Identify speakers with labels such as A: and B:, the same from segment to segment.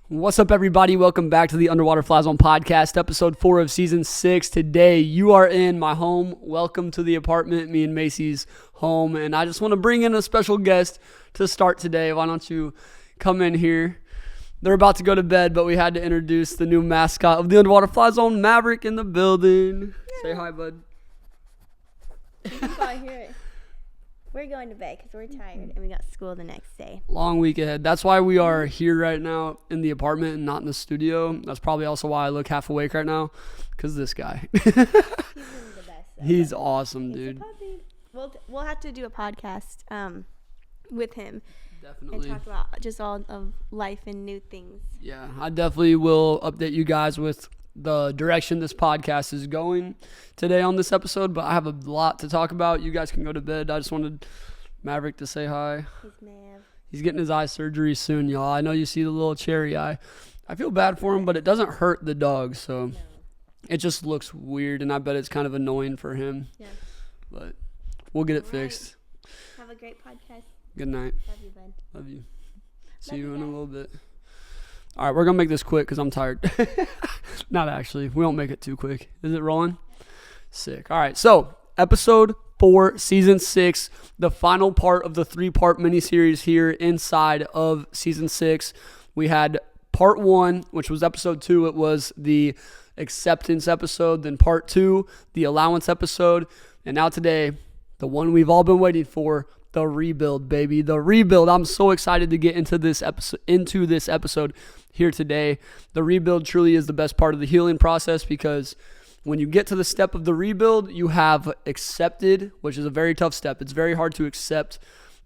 A: What's up, everybody? Welcome back to the Underwater Fly Zone podcast, episode 4 of season 6. Today, you are in my home. Welcome to the apartment, me and Macy's home. And I just want to bring in a special guest to start today. Why don't you come in here? They're about to go to bed, but we had to introduce the new mascot of the Underwater Fly Zone, Maverick, in the building. Yeah. Say hi, bud.
B: I hear it. We're going to bed because we're tired and we got school the next day.
A: Long week ahead. That's why we are here right now in the apartment and not in the studio. That's probably also why I look half awake right now, because this guy.
B: He's the best.
A: He's awesome, dude.
B: We'll have to do a podcast with him.
A: Definitely.
B: And talk about just all of life and new things.
A: Yeah, I definitely will update you guys with the direction this podcast is going today on this episode, but I have a lot to talk about. You guys can go to bed. I just wanted Maverick to say hi. He's getting his eye surgery soon, y'all. I know you see the little cherry eye. I feel bad for him, but it doesn't hurt the dog, so it just looks weird, and I bet it's kind of annoying for him. Yeah. But we'll get it fixed.
B: Have a great podcast.
A: Good night.
B: Love you, bud.
A: Love you. See you in a little bit. All right, we're going to make this quick because I'm tired. Not actually. We won't make it too quick. Is it rolling? Sick. All right, so episode 4, season 6, the final part of the 3-part miniseries here inside of season 6. We had part 1, which was episode 2. It was the acceptance episode. Then part 2, the allowance episode. And now today, the one we've all been waiting for, the rebuild, baby. The rebuild. I'm so excited to get into this episode here today. The rebuild truly is the best part of the healing process, because when you get to the step of the rebuild, you have accepted, which is a very tough step. It's very hard to accept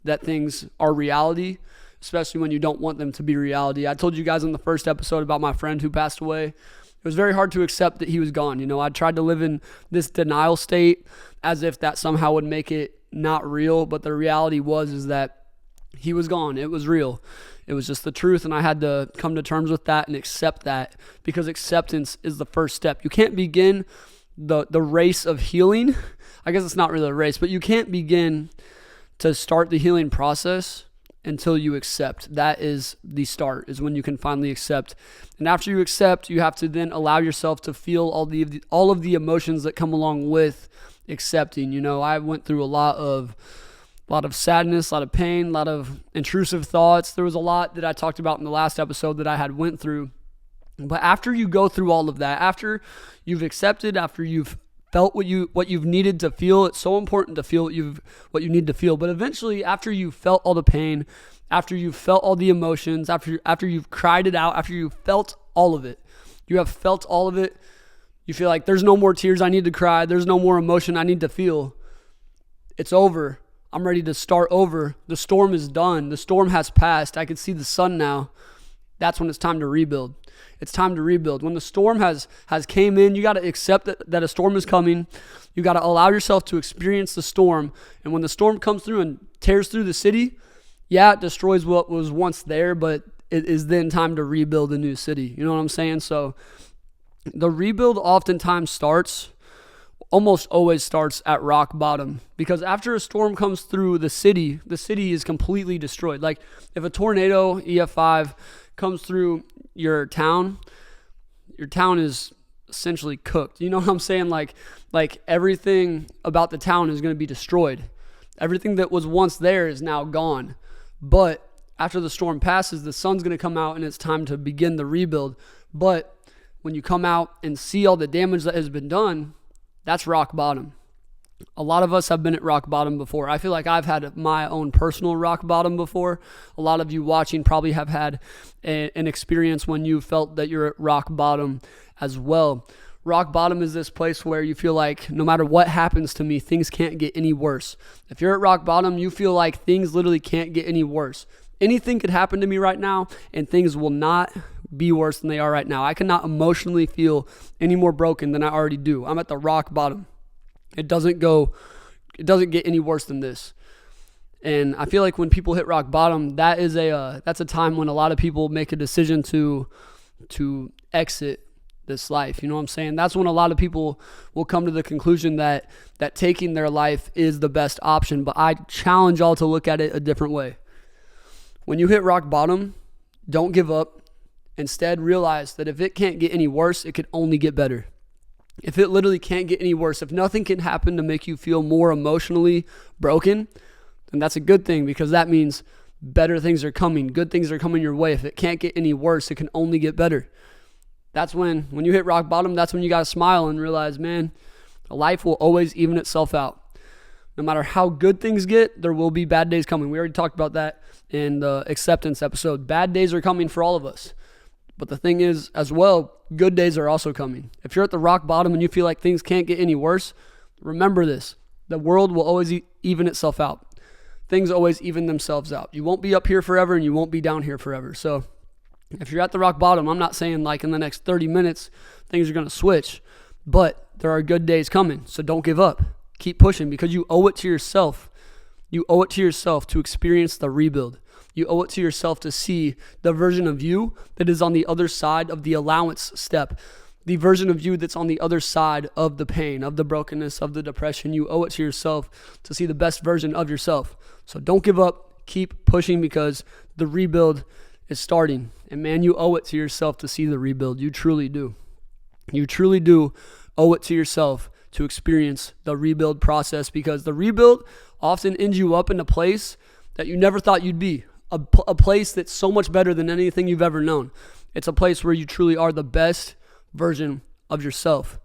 A: that things are reality, especially when you don't want them to be reality. I told you guys in the first episode about my friend who passed away. It was very hard to accept that he was gone. You know, I tried to live in this denial state as if that somehow would make it not real, but the reality is that he was gone. It was real. It was just the truth, and I had to come to terms with that and accept that, because acceptance is the first step. You can't begin the race of healing. I guess it's not really a race, but you can't begin to start the healing process until you accept. That is the start, is when you can finally accept. And after you accept, you have to then allow yourself to feel all of the emotions that come along with accepting. You know, I went through a lot of sadness, a lot of pain, a lot of intrusive thoughts. There was a lot that I talked about in the last episode that I had went through. But after you go through all of that, after you've accepted, after you've felt what you've needed to feel, it's so important to feel what you need to feel. But eventually, after you've felt all the pain, after you've felt all the emotions, after you've cried it out, after you've felt all of it, you have felt all of it, you feel like there's no more tears I need to cry, there's no more emotion I need to feel. It's over. I'm ready to start over. The storm is done. The storm has passed. I can see the sun now. That's when it's time to rebuild. It's time to rebuild. When the storm has came in, you got to accept that a storm is coming. You got to allow yourself to experience the storm. And when the storm comes through and tears through the city, yeah, it destroys what was once there, but it is then time to rebuild a new city. You know what I'm saying? So the rebuild almost always starts at rock bottom, because after a storm comes through the city is completely destroyed. Like if a tornado, EF5, comes through your town is essentially cooked. You know what I'm saying? Like everything about the town is going to be destroyed. Everything that was once there is now gone. But after the storm passes, the sun's going to come out and it's time to begin the rebuild. But when you come out and see all the damage that has been done, that's rock bottom. A lot of us have been at rock bottom before. I feel like I've had my own personal rock bottom before. A lot of you watching probably have had an experience when you felt that you're at rock bottom as well. Rock bottom is this place where you feel like no matter what happens to me, things can't get any worse. If you're at rock bottom, you feel like things literally can't get any worse. Anything could happen to me right now, and things will not be worse than they are right now. I cannot emotionally feel any more broken than I already do. I'm at the rock bottom. It doesn't get any worse than this. And I feel like when people hit rock bottom, that's a time when a lot of people make a decision to exit this life. You know what I'm saying? That's when a lot of people will come to the conclusion that taking their life is the best option. But I challenge all to look at it a different way. When you hit rock bottom, don't give up Instead, realize that if it can't get any worse, it could only get better. If it literally can't get any worse, if nothing can happen to make you feel more emotionally broken, then that's a good thing, because that means better things are coming. Good things are coming your way. If it can't get any worse, it can only get better. That's when you hit rock bottom, that's when you got to smile and realize, man, life will always even itself out. No matter how good things get, there will be bad days coming. We already talked about that in the acceptance episode. Bad days are coming for all of us. But the thing is, as well, good days are also coming. If you're at the rock bottom and you feel like things can't get any worse, remember this. The world will always even itself out. Things always even themselves out. You won't be up here forever and you won't be down here forever. So if you're at the rock bottom, I'm not saying like in the next 30 minutes things are going to switch, but there are good days coming. So don't give up. Keep pushing, because you owe it to yourself. You owe it to yourself to experience the rebuild. You owe it to yourself to see the version of you that is on the other side of the allowance step, the version of you that's on the other side of the pain, of the brokenness, of the depression. You owe it to yourself to see the best version of yourself. So don't give up. Keep pushing, because the rebuild is starting. And man, you owe it to yourself to see the rebuild. You truly do. You truly do owe it to yourself to experience the rebuild process, because the rebuild often ends you up in a place that you never thought you'd be. A place that's so much better than anything you've ever known. It's a place where you truly are the best version of yourself.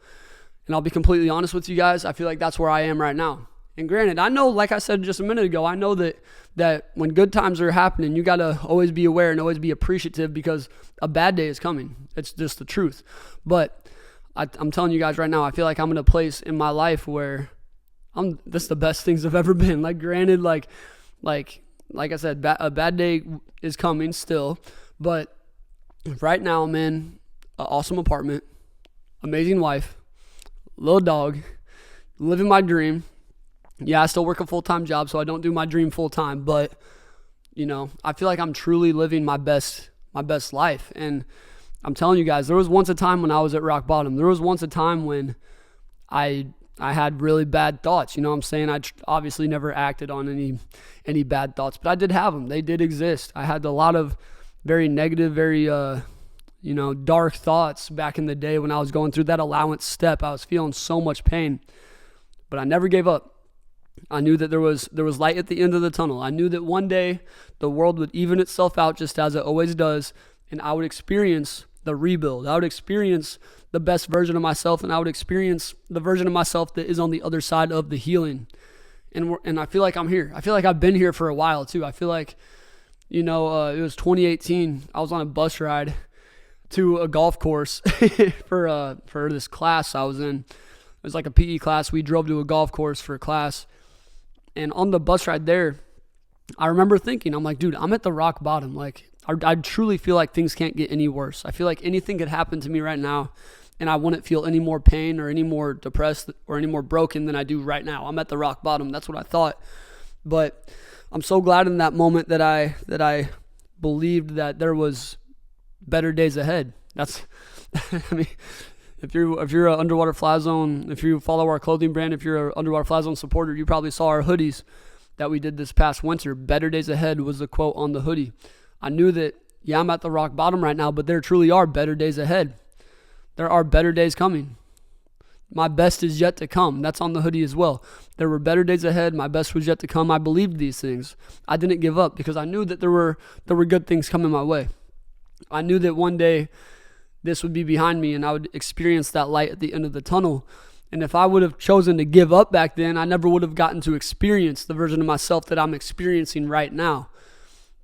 A: And I'll be completely honest with you guys, I feel like that's where I am right now. And granted, I know, like I said just a minute ago, I know that when good times are happening, you got to always be aware and always be appreciative, because a bad day is coming. It's just the truth. But I'm telling you guys right now, I feel like I'm in a place in my life where this is the best things I've ever been. Like granted, like I said, a bad day is coming still, but right now I'm in an awesome apartment, amazing wife, little dog, living my dream. Yeah, I still work a full-time job, so I don't do my dream full-time, but I feel like I'm truly living my best life. And I'm telling you guys, there was once a time when I was at rock bottom. There was once a time when I had really bad thoughts. You know what I'm saying? I obviously never acted on any bad thoughts, but I did have them. They did exist. I had a lot of very negative, very dark thoughts back in the day when I was going through that allowance step. I was feeling so much pain, but I never gave up. I knew that there was light at the end of the tunnel. I knew that one day the world would even itself out, just as it always does, and I would experience the rebuild. I would experience the best version of myself, and I would experience the version of myself that is on the other side of the healing. And I feel like I'm here. I feel like I've been here for a while too. I feel like, it was 2018. I was on a bus ride to a golf course for this class I was in. It was like a PE class. We drove to a golf course for a class. And on the bus ride there, I remember thinking, I'm like, dude, I'm at the rock bottom. Like, I truly feel like things can't get any worse. I feel like anything could happen to me right now, and I wouldn't feel any more pain or any more depressed or any more broken than I do right now. I'm at the rock bottom. That's what I thought. But I'm so glad in that moment that I believed that there was better days ahead. That's, I mean, if you're an Underwater Fly Zone, if you follow our clothing brand, if you're an Underwater Fly Zone supporter, you probably saw our hoodies that we did this past winter. Better days ahead was the quote on the hoodie. I knew that, yeah, I'm at the rock bottom right now, but there truly are better days ahead. There are better days coming. My best is yet to come. That's on the hoodie as well. There were better days ahead. My best was yet to come. I believed these things. I didn't give up, because I knew that there were good things coming my way. I knew that one day this would be behind me and I would experience that light at the end of the tunnel. And if I would have chosen to give up back then, I never would have gotten to experience the version of myself that I'm experiencing right now.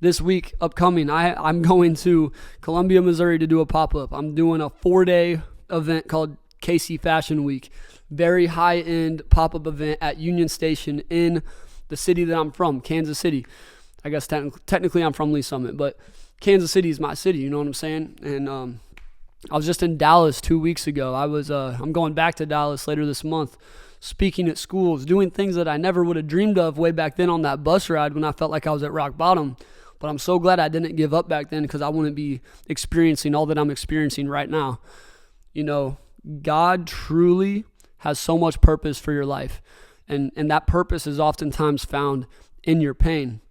A: This week upcoming, I'm going to Columbia, Missouri to do a pop-up. I'm doing a 4-day event called KC Fashion Week. Very high-end pop-up event at Union Station in the city that I'm from, Kansas City. I guess technically I'm from Lee Summit, but Kansas City is my city, you know what I'm saying? And I was just in Dallas 2 weeks ago. I'm going back to Dallas later this month, speaking at schools, doing things that I never would have dreamed of way back then on that bus ride when I felt like I was at rock bottom. But I'm so glad I didn't give up back then, because I wouldn't be experiencing all that I'm experiencing right now. God truly has so much purpose for your life. And that purpose is oftentimes found in your pain.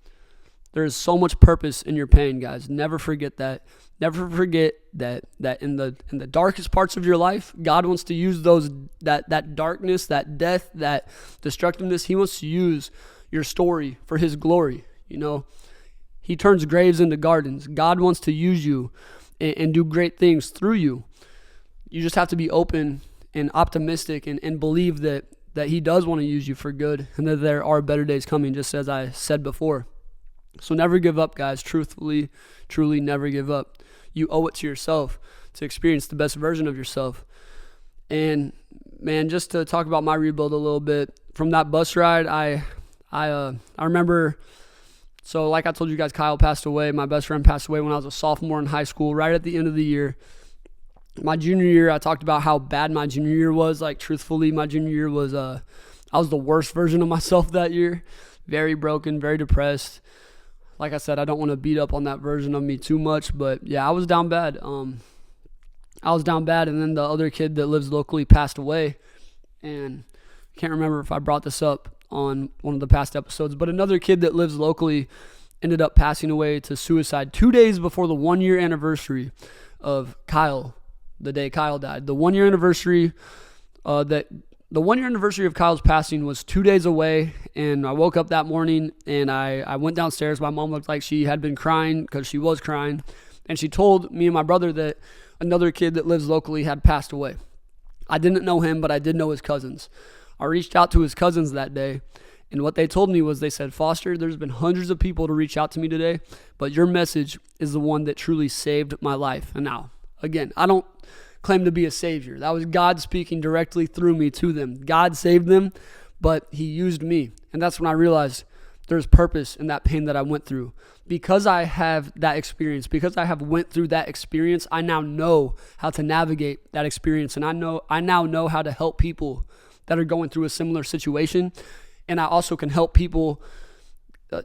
A: There is so much purpose in your pain, guys. Never forget that. Never forget that in the darkest parts of your life, God wants to use that darkness, that death, that destructiveness. He wants to use your story for his glory. He turns graves into gardens. God wants to use you and do great things through you. You just have to be open and optimistic and believe that he does want to use you for good and that there are better days coming, just as I said before. So never give up, guys. Truthfully, truly never give up. You owe it to yourself to experience the best version of yourself. And man, just to talk about my rebuild a little bit, from that bus ride, I remember, so like I told you guys, Kyle passed away. My best friend passed away when I was a sophomore in high school, right at the end of the year. My junior year, I talked about how bad my junior year was. Like, truthfully, my junior year was, I was the worst version of myself that year. Very broken, very depressed. Like I said, I don't want to beat up on that version of me too much, but yeah, I was down bad. And then the other kid that lives locally passed away, and I can't remember if I brought this up on one of the past episodes, but another kid that lives locally ended up passing away to suicide 2 days before the 1 year anniversary of Kyle, the day Kyle died. The 1 year anniversary The 1 year anniversary of Kyle's passing was 2 days away, and I woke up that morning and I went downstairs. My mom looked like she had been crying because she was crying, and she told me and my brother that another kid that lives locally had passed away. I didn't know him, but I did know his cousins. I reached out to his cousins that day, and what they told me was, they said, Foster, there's been hundreds of people to reach out to me today, but your message is the one that truly saved my life. And now, again, I don't claim to be a savior. That was God speaking directly through me to them. God saved them, but he used me. And that's when I realized there's purpose in that pain that I went through. Because I have that experience, because I have went through that experience, I now know how to navigate that experience. And I now know how to help people that are going through a similar situation. And I also can help people,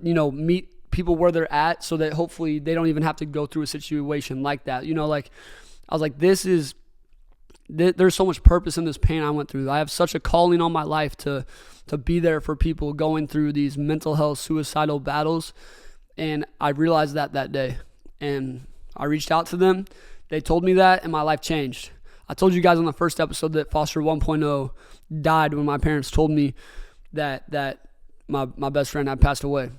A: meet people where they're at, so that hopefully they don't even have to go through a situation like that. I was like, there's so much purpose in this pain I went through. I have such a calling on my life to be there for people going through these mental health, suicidal battles. And I realized that day. And I reached out to them. They told me that, and my life changed. I told you guys on the first episode that Foster 1.0 died when my parents told me that my best friend had passed away.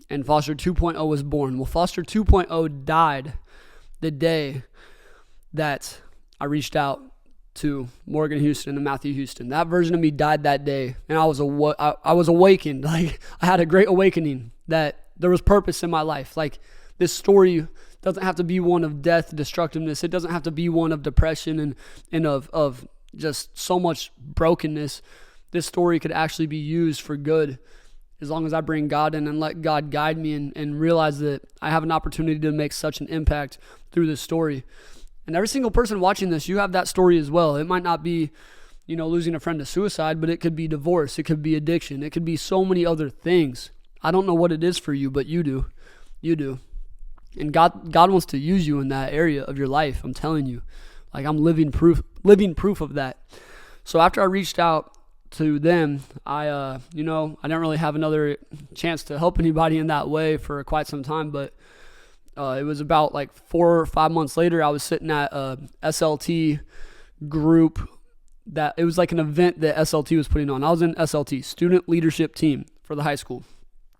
A: And Foster 2.0 was born. Well, Foster 2.0 died the day that I reached out to Morgan Houston and Matthew Houston. That version of me died that day, and I was awakened. Like, I had a great awakening that there was purpose in my life. Like, this story doesn't have to be one of death, destructiveness. It doesn't have to be one of depression and of just so much brokenness. This story could actually be used for good, as long as I bring God in and let God guide me and realize that I have an opportunity to make such an impact through this story. And every single person watching this, you have that story as well. It might not be, losing a friend to suicide, but it could be divorce. It could be addiction. It could be so many other things. I don't know what it is for you, but you do. You do. And God wants to use you in that area of your life. I'm telling you. Like, I'm living proof of that. So after I reached out to them, I didn't really have another chance to help anybody in that way for quite some time, but it was about like 4 or 5 months later, I was sitting at a SLT group that it was like an event that SLT was putting on. I was in SLT, Student Leadership Team, for the high school.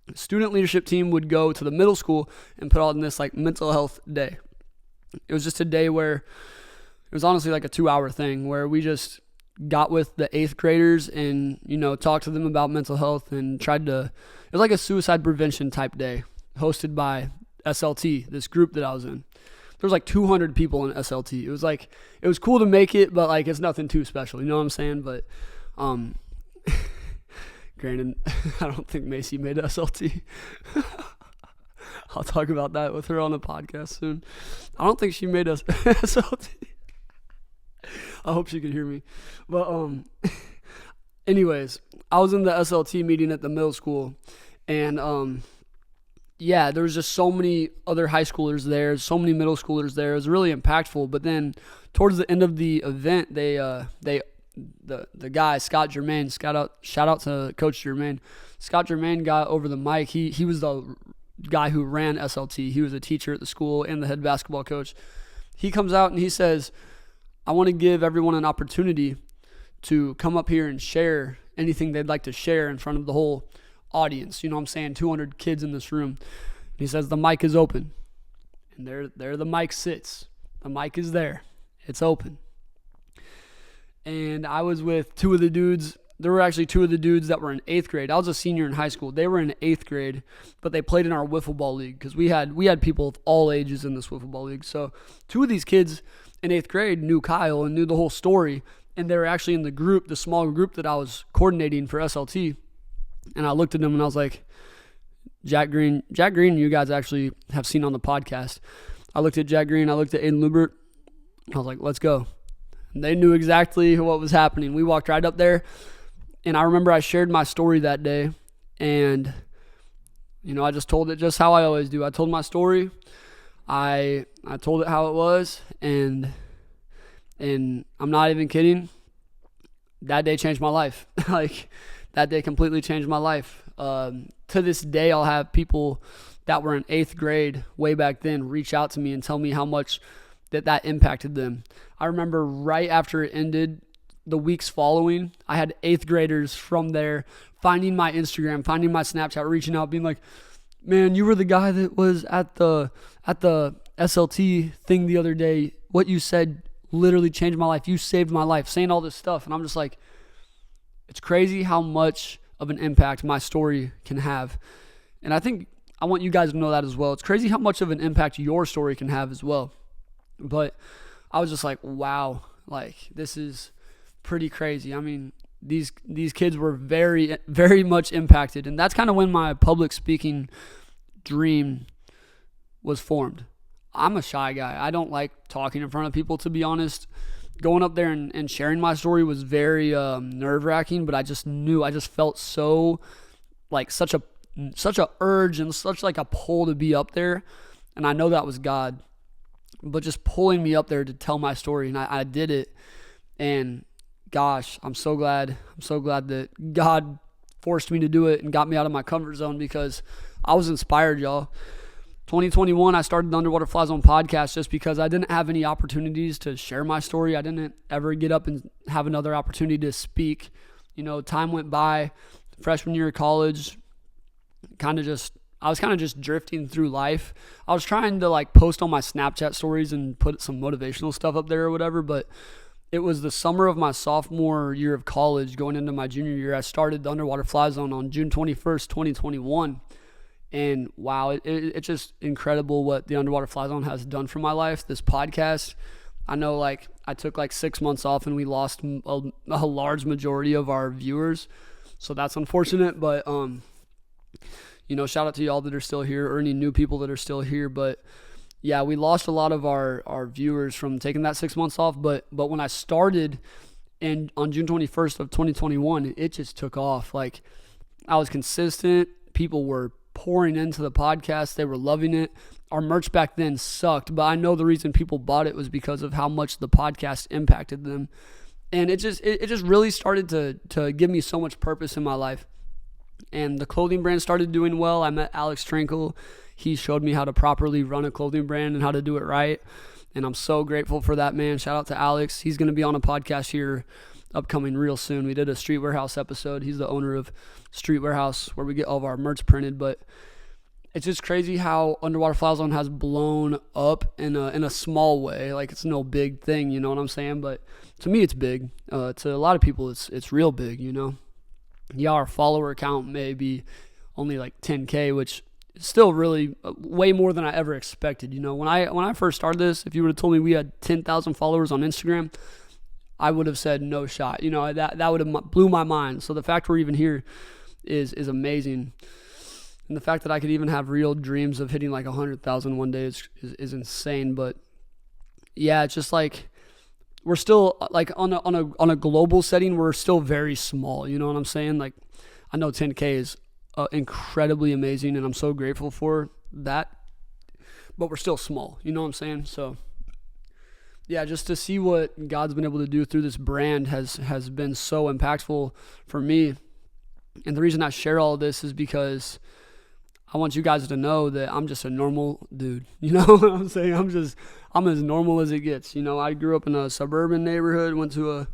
A: The student leadership team would go to the middle school and put on this like mental health day. It was just a day where it was honestly like a 2-hour thing where we just got with the 8th graders and, talked to them about mental health and it was like a suicide prevention type day hosted by SLT, this group that I was in. There was like 200 people in SLT. It was cool to make it, but like, it's nothing too special. You know what I'm saying? But, granted, I don't think Macy made SLT. I'll talk about that with her on the podcast soon. I don't think she made SLT. I hope she could hear me. But, anyways, I was in the SLT meeting at the middle school, and, there was just so many other high schoolers there, so many middle schoolers there. It was really impactful. But then towards the end of the event, the guy, Scott Germain, shout out to Coach Germain. Scott Germain got over the mic. He was the guy who ran SLT. He was a teacher at the school and the head basketball coach. He comes out and he says, I want to give everyone an opportunity to come up here and share anything they'd like to share in front of the whole audience. You know what I'm saying? 200 kids in this room. He says the mic is open. And there the mic sits. The mic is there. It's open. And I was with two of the dudes. There were actually two of the dudes that were in 8th grade. I was a senior in high school. They were in 8th grade, but they played in our wiffle ball league because we had people of all ages in this wiffle ball league. So two of these kids in 8th grade knew Kyle and knew the whole story, and they were actually in the group, the small group that I was coordinating for SLT. And I looked at them and I was like, Jack Green, you guys actually have seen on the podcast. I looked at Jack Green, I looked at Aiden Lubert. I was like, let's go. And they knew exactly what was happening. We walked right up there. And I remember I shared my story that day, and, you know, I just told it just how I always do. I told my story. I told it how it was, and I'm not even kidding. That day changed my life. Like, that day completely changed my life. To this day, I'll have people that were in 8th grade way back then reach out to me and tell me how much that impacted them. I remember right after it ended, the weeks following, I had 8th graders from there finding my Instagram, finding my Snapchat, reaching out, being like, man, you were the guy that was at the SLT thing the other day. What you said literally changed my life. You saved my life, saying all this stuff. And I'm just like, it's crazy how much of an impact my story can have. And I think I want you guys to know that as well. It's crazy how much of an impact your story can have as well. But I was just like, wow, like, this is pretty crazy. I mean, these kids were very, very much impacted. And that's kind of when my public speaking dream was formed. I'm a shy guy. I don't like talking in front of people, to be honest. Going up there and sharing my story was very nerve-wracking, but I just felt so, like, such a urge and such like a pull to be up there. And I know that was God, but just pulling me up there to tell my story. And I did it. And gosh, I'm so glad that God forced me to do it and got me out of my comfort zone, because I was inspired, y'all. 2021, I started the Underwater Fly Zone podcast just because I didn't have any opportunities to share my story. I didn't ever get up and have another opportunity to speak. You know, time went by. Freshman year of college, I was kind of just drifting through life. I was trying to like post on my Snapchat stories and put some motivational stuff up there or whatever, but it was the summer of my sophomore year of college going into my junior year. I started the Underwater Fly Zone on June 21st, 2021. And wow, it's just incredible what the Underwater Fly Zone has done for my life. This podcast, I know, like, I took like 6 months off and we lost a large majority of our viewers. So that's unfortunate, but, you know, shout out to y'all that are still here, or any new people that are still here. But yeah, we lost a lot of our viewers from taking that 6 months off. But when I started on June 21st of 2021, it just took off. Like, I was consistent. People were pouring into the podcast. They were loving it. Our merch back then sucked, but I know the reason people bought it was because of how much the podcast impacted them. And it just really started to give me so much purpose in my life. And the clothing brand started doing well. I met Alex Trinkle. He showed me how to properly run a clothing brand and how to do it right. And I'm so grateful for that, man. Shout out to Alex. He's going to be on a podcast here upcoming real soon. We did a Street Warehouse episode. He's the owner of Street Warehouse, where we get all of our merch printed. But it's just crazy how Underwater Fly Zone has blown up in a small way. Like, it's no big thing, you know what I'm saying? But to me, it's big. To a lot of people, it's real big, you know? Yeah, our follower count may be only like 10K, which is still really way more than I ever expected. You know, when I first started this, if you would have told me we had 10,000 followers on Instagram, I would have said no shot. You know, that would have blew my mind. So the fact we're even here is amazing. And the fact that I could even have real dreams of hitting like 100,000 one day is insane. But yeah, it's just like, we're still like on a global setting, we're still very small. You know what I'm saying? Like, I know 10K is incredibly amazing, and I'm so grateful for that, but we're still small. You know what I'm saying? So yeah, just to see what God's been able to do through this brand has been so impactful for me. And the reason I share all of this is because I want you guys to know that I'm just a normal dude. You know what I'm saying? I'm as normal as it gets. You know, I grew up in a suburban neighborhood, went to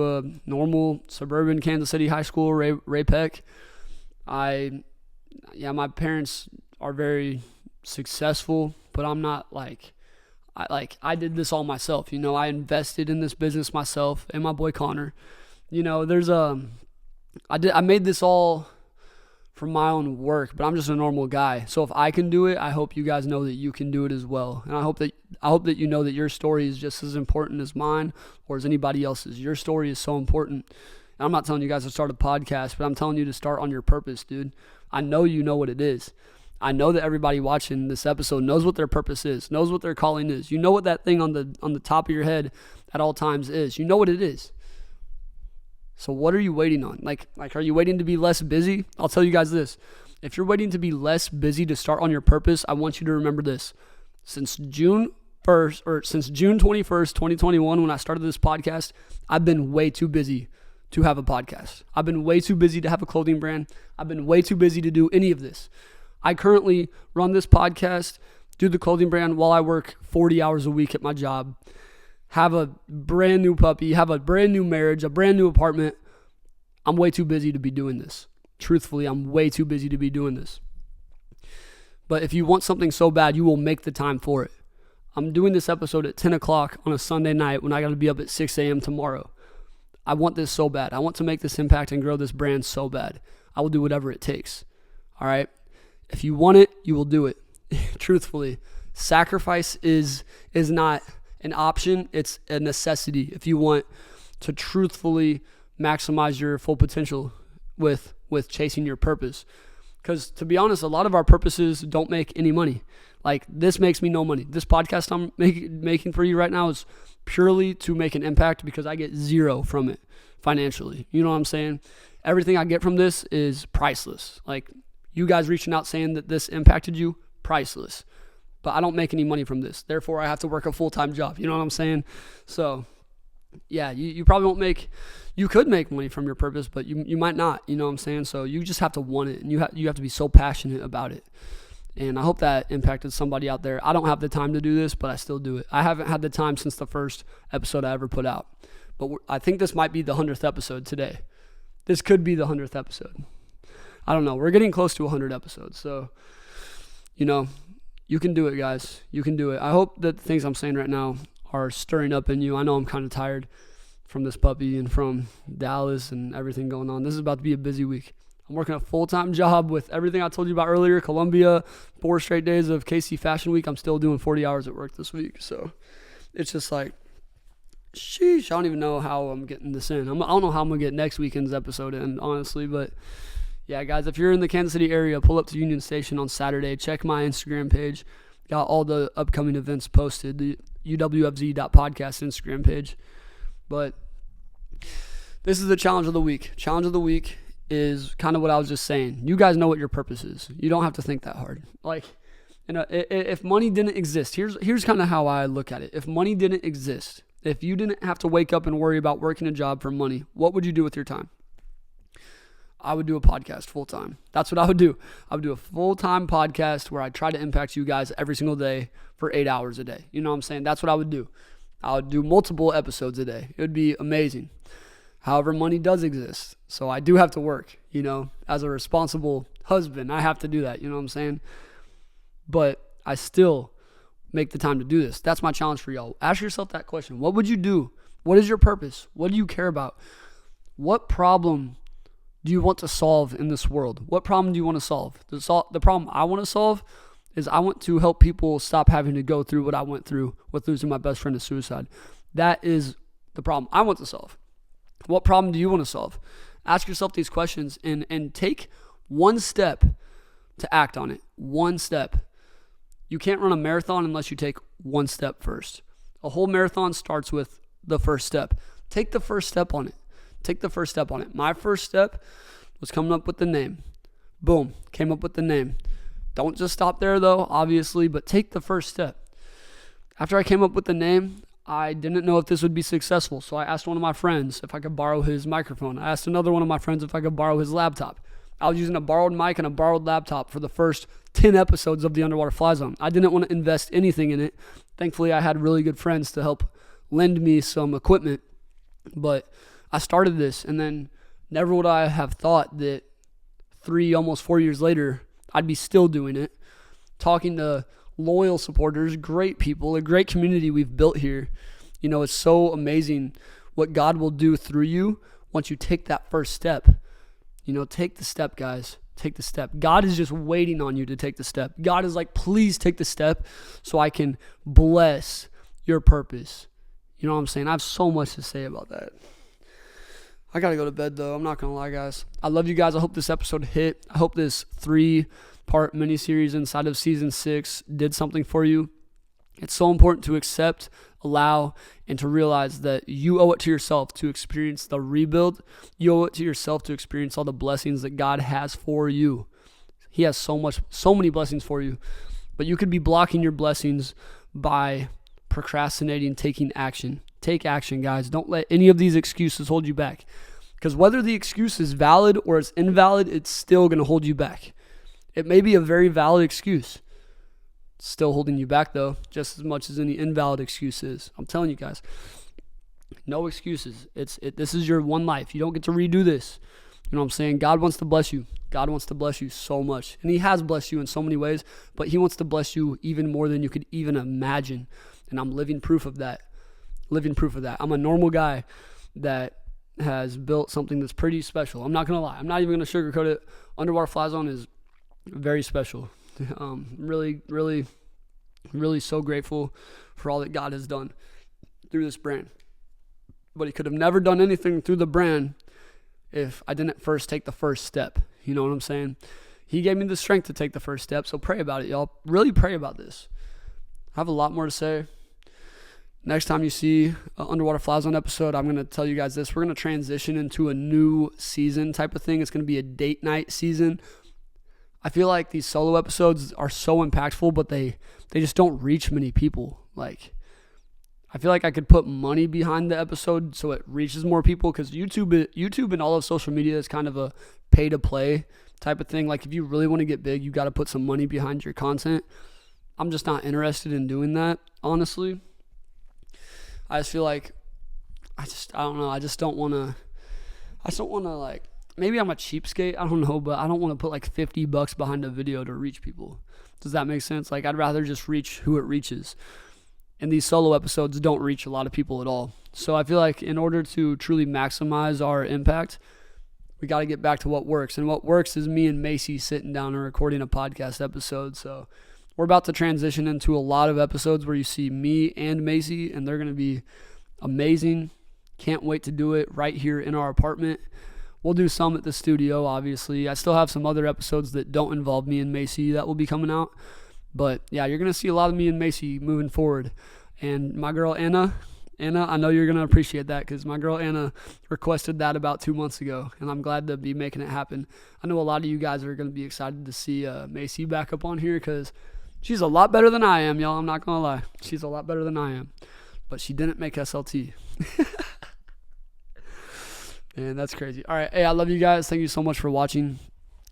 A: a normal suburban Kansas City high school, Ray Peck. My parents are very successful, but I'm not I did this all myself. You know, I invested in this business myself and my boy Connor. You know, I made this all from my own work, but I'm just a normal guy. So if I can do it, I hope you guys know that you can do it as well. And I hope that you know that your story is just as important as mine or as anybody else's. Your story is so important. And I'm not telling you guys to start a podcast, but I'm telling you to start on your purpose, dude. I know you know what it is. I know that everybody watching this episode knows what their purpose is, knows what their calling is. You know what that thing on the top of your head at all times is. You know what it is. So what are you waiting on? Like, are you waiting to be less busy? I'll tell you guys this. If you're waiting to be less busy to start on your purpose, I want you to remember this. Since June 21st, 2021, when I started this podcast, I've been way too busy to have a podcast. I've been way too busy to have a clothing brand. I've been way too busy to do any of this. I currently run this podcast, do the clothing brand while I work 40 hours a week at my job, have a brand new puppy, have a brand new marriage, a brand new apartment. I'm way too busy to be doing this. Truthfully, I'm way too busy to be doing this. But if you want something so bad, you will make the time for it. I'm doing this episode at 10 o'clock on a Sunday night when I got to be up at 6 a.m. tomorrow. I want this so bad. I want to make this impact and grow this brand so bad. I will do whatever it takes. All right? If you want it, you will do it. Truthfully, sacrifice is not an option. It's a necessity if you want to truthfully maximize your full potential with chasing your purpose. Because to be honest, a lot of our purposes don't make any money. Like, this makes me no money. This podcast I'm making for you right now is purely to make an impact because I get zero from it financially. You know what I'm saying? Everything I get from this is priceless. Like, you guys reaching out saying that this impacted you, priceless. But I don't make any money from this. Therefore, I have to work a full-time job. You know what I'm saying? So, yeah, you probably won't you could make money from your purpose, but you might not. You know what I'm saying? So you just have to want it, and you have to be so passionate about it. And I hope that impacted somebody out there. I don't have the time to do this, but I still do it. I haven't had the time since the first episode I ever put out. But I think this might be the 100th episode today. This could be the 100th episode. I don't know. We're getting close to 100 episodes. So, you know, you can do it, guys. You can do it. I hope that the things I'm saying right now are stirring up in you. I know I'm kind of tired from this puppy and from Dallas and everything going on. This is about to be a busy week. I'm working a full-time job with everything I told you about earlier. Columbia, 4 straight days of KC Fashion Week. I'm still doing 40 hours at work this week. So it's just like, sheesh, I don't even know how I'm getting this in. I don't know how I'm going to get next weekend's episode in, honestly. But yeah, guys, if you're in the Kansas City area, pull up to Union Station on Saturday. Check my Instagram page. Got all the upcoming events posted. The uwfz.podcast Instagram page. But this is the challenge of the week. Challenge of the week is kind of what I was just saying. You guys know what your purpose is. You don't have to think that hard. Like, you know, if money didn't exist, here's kind of how I look at it. If money didn't exist, if you didn't have to wake up and worry about working a job for money, what would you do with your time? I would do a podcast full time. That's what I would do. I would do a full-time podcast where I try to impact you guys every single day for 8 hours a day. You know what I'm saying? That's what I would do. I would do multiple episodes a day. It would be amazing. However, money does exist. So I do have to work, you know, as a responsible husband. I have to do that, you know what I'm saying? But I still make the time to do this. That's my challenge for y'all. Ask yourself that question. What would you do? What is your purpose? What do you care about? What problem do you want to solve in this world? What problem do you want to solve? The problem I want to solve is I want to help people stop having to go through what I went through with losing my best friend to suicide. That is the problem I want to solve. What problem do you want to solve? Ask yourself these questions and take one step to act on it. One step. You can't run a marathon unless you take one step first. A whole marathon starts with the first step. Take the first step on it. Take the first step on it. My first step was coming up with the name. Boom. Came up with the name. Don't just stop there though, obviously, but take the first step. After I came up with the name, I didn't know if this would be successful, so I asked one of my friends if I could borrow his microphone. I asked another one of my friends if I could borrow his laptop. I was using a borrowed mic and a borrowed laptop for the first 10 episodes of the Underwater Fly Zone. I didn't want to invest anything in it. Thankfully, I had really good friends to help lend me some equipment. But I started this, and then never would I have thought that 3, almost 4 years later, I'd be still doing it, talking to loyal supporters, great people, a great community we've built here. You know, it's so amazing what God will do through you once you take that first step. You know, take the step, guys. Take the step. God is just waiting on you to take the step. God is like, please take the step so I can bless your purpose. You know what I'm saying? I have so much to say about that. I got to go to bed, though. I'm not going to lie, guys. I love you guys. I hope this episode hit. I hope this 3-part miniseries inside of season 6 did something for you. It's so important to accept, allow, and to realize that you owe it to yourself to experience the rebuild. You owe it to yourself to experience all the blessings that God has for you. He has so many blessings for you. But you could be blocking your blessings by procrastinating, taking action. Take action, guys. Don't let any of these excuses hold you back. Because whether the excuse is valid or it's invalid, it's still going to hold you back. It may be a very valid excuse. It's still holding you back, though, just as much as any invalid excuse is. I'm telling you guys, no excuses. This is your one life. You don't get to redo this. You know what I'm saying? God wants to bless you. God wants to bless you so much. And he has blessed you in so many ways, but he wants to bless you even more than you could even imagine. And I'm living proof of that. I'm a normal guy that has built something that's pretty special. I'm not going to lie. I'm not even going to sugarcoat it. Underwater Fly Zone is very special. Really, really, really so grateful for all that God has done through this brand. But he could have never done anything through the brand if I didn't first take the first step. You know what I'm saying? He gave me the strength to take the first step, so pray about it, y'all. Really pray about this. I have a lot more to say. Next time you see an Underwater Fly Zone episode, I'm going to tell you guys this. We're going to transition into a new season type of thing. It's going to be a date night season. I feel like these solo episodes are so impactful, but they just don't reach many people. Like, I feel like I could put money behind the episode so it reaches more people, because YouTube and all of social media is kind of a pay-to-play type of thing. Like, if you really want to get big, you got to put some money behind your content. I'm just not interested in doing that, honestly. I just feel like, I don't know. I don't want to like, maybe I'm a cheapskate. I don't know, but I don't want to put like $50 behind a video to reach people. Does that make sense? Like, I'd rather just reach who it reaches. And these solo episodes don't reach a lot of people at all. So I feel like in order to truly maximize our impact, we got to get back to what works. And what works is me and Macy sitting down and recording a podcast episode. So we're about to transition into a lot of episodes where you see me and Macy, and they're going to be amazing. Can't wait to do it right here in our apartment. We'll do some at the studio, obviously. I still have some other episodes that don't involve me and Macy that will be coming out. But yeah, you're going to see a lot of me and Macy moving forward. And my girl Anna, I know you're going to appreciate that, because my girl Anna requested that about 2 months ago, and I'm glad to be making it happen. I know a lot of you guys are going to be excited to see Macy back up on here, because she's a lot better than I am, y'all. I'm not going to lie. She's a lot better than I am. But she didn't make SLT. Man, that's crazy. All right. Hey, I love you guys. Thank you so much for watching.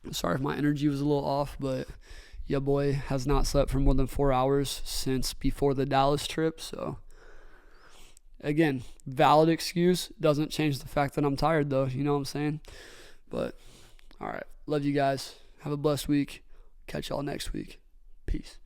A: Sorry if my energy was a little off, but your boy has not slept for more than 4 hours since before the Dallas trip. So, again, valid excuse. Doesn't change the fact that I'm tired, though. You know what I'm saying? But, all right. Love you guys. Have a blessed week. Catch y'all next week. Peace.